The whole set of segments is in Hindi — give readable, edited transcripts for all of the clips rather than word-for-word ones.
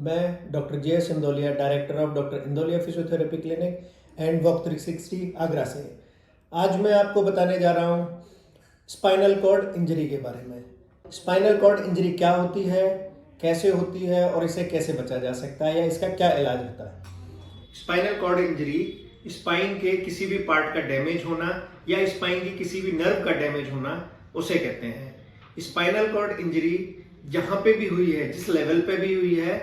मैं doctor JS. Indauliya, director of doctor Indauliya physiotherapy clinic and walk 360 Agra से। आज मैं आपको बताने जा रहा हूँ स्पाइनल कॉर्ड इंजरी के बारे में। स्पाइनल कॉर्ड इंजरी क्या होती है, कैसे होती है और इसे कैसे बचा जा सकता है या इसका क्या इलाज होता है। स्पाइनल कॉर्ड इंजरी स्पाइन के किसी भी पार्ट का डैमेज होना या स्पाइन की किसी भी नर्व का डैमेज होना उसे कहते हैं। स्पाइनल कॉर्ड इंजरी जहां पे भी हुई है, जिस लेवल पे भी हुई है,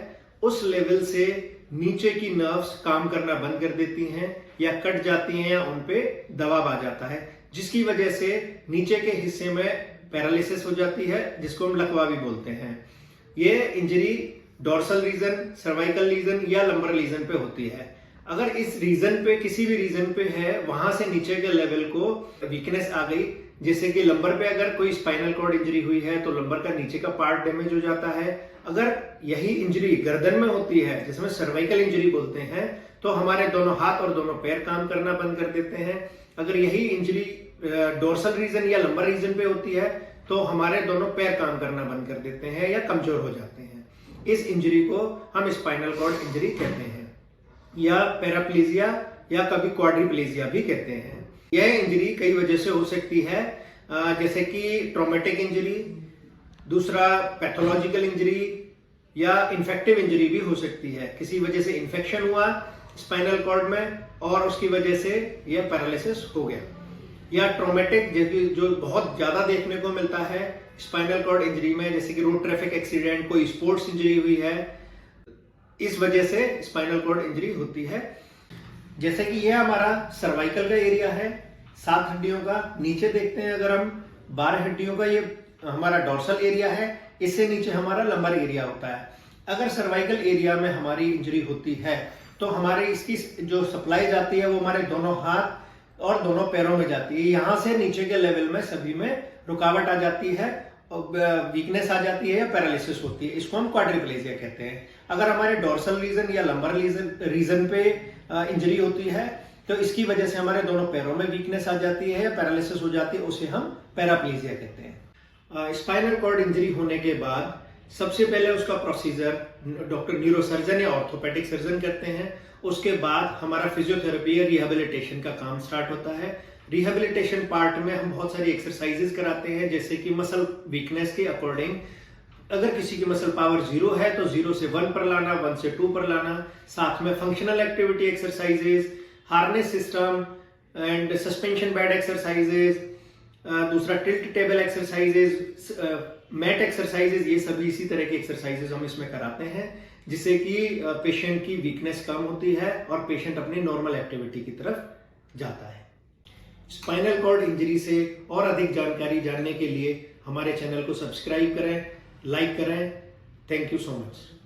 उस लेवल से नीचे की नर्व्स काम करना बंद कर देती हैं या कट जाती हैं या उन पे दबाव आ जाता है, जिसकी वजह से नीचे के हिस्से में पैरालिसिस हो जाती है, जिसको हम लकवा भी बोलते हैं। ये injury dorsal region, cervical region या लंबर रीजन पे होती है। अगर इस रीजन पे, किसी भी रीजन पे है, वहां से नीचे के लेवल को वीकनेस आ गई, जैसे कि लंबर पे अगर कोई स्पाइनल कॉर्ड इंजरी हुई है तो लंबर का नीचे का पार्ट डैमेज हो जाता है। अगर यही इंजरी गर्दन में होती है, जिसमें सर्वाइकल इंजरी बोलते हैं, तो हमारे दोनों हाथ और दोनों पैर काम करना बंद कर देते हैं। अगर यही इंजरी डोर्सल रीजन या लंबर रीजन पे होती है तो हमारे दोनों पैर काम करना बंद कर देते हैं या कमजोर हो जाते हैं। इस इंजरी को हम स्पाइनल कॉर्ड इंजरी कहते हैं या पैराप्लेजिया या कभी क्वाड्रिप्लेजिया भी कहते हैं। यह इंजरी कई वजह से हो सकती है, जैसे कि ट्रॉमेटिक इंजरी, दूसरा पैथोलॉजिकल इंजरी या इन्फेक्टिव इंजरी भी हो सकती है। किसी वजह से इन्फेक्शन हुआ स्पाइनल कॉर्ड में और उसकी वजह से यह पैरालिसिस हो गया। या ट्रॉमेटिक जो बहुत ज्यादा देखने को मिलता है स्पाइनल कॉर्ड इंजरी में, जैसे कि रोड ट्रैफिक एक्सीडेंट, कोई स्पोर्ट्स इंजरी हुई है, इस वजह से स्पाइनल कॉर्ड इंजरी होती है। जैसे कि यह हमारा सर्वाइकल का एरिया है, 7 हड्डियों का। नीचे देखते हैं अगर हम 12 हड्डियों का, ये हमारा डोर्सल एरिया है, इससे नीचे हमारा लंबर एरिया होता है। अगर सर्वाइकल एरिया में हमारी इंजरी होती है तो हमारी इसकी जो सप्लाई जाती है वो हमारे दोनों हाथ और दोनों पैरों में जाती है। यहां से नीचे के लेवल में सभी में रुकावट आ जाती है, वीकनेस आ जाती है या पैरालिसिस होती है। इसको हम क्वाड्रिप्लेजिया कहते हैं। अगर हमारे डोर्सल रीजन या लंबर रीजन पे इंजरी होती है तो इसकी वजह से हमारे दोनों पैरों में वीकनेस आ जाती है या पैरालिसिस हो जाती है, उसे हम पैराप्लेजिया कहते हैं। स्पाइनल कॉर्ड इंजरी होने के बाद सबसे पहले उसका प्रोसीजर डॉक्टर न्यूरोसर्जन या ऑर्थोपेडिक सर्जन करते हैं। उसके बाद हमारा फिजियोथेरेपी या रिहेबिलिटेशन का काम स्टार्ट होता है। रिहेबिलिटेशन पार्ट में हम बहुत सारी एक्सरसाइजेस कराते हैं, जैसे कि मसल वीकनेस के अकॉर्डिंग। अगर किसी की मसल पावर 0 है तो 0 से 1 पर लाना, 1 से 2 पर लाना। साथ में functional activity exercises, harness system and suspension bed exercises, दूसरा tilt table exercises, mat exercises, ये सभी इसी तरह की एक्सरसाइजेस हम इसमें कराते हैं, जिससे कि पेशेंट की वीकनेस कम होती है और पेशेंट अपनी नॉर्मल एक्टिविटी की तरफ जाता है। स्पाइनल कॉर्ड इंजरी से और अधिक जानकारी जानने के लिए हमारे चैनल को सब्सक्राइब करें, लाइक करें। Thank you so much.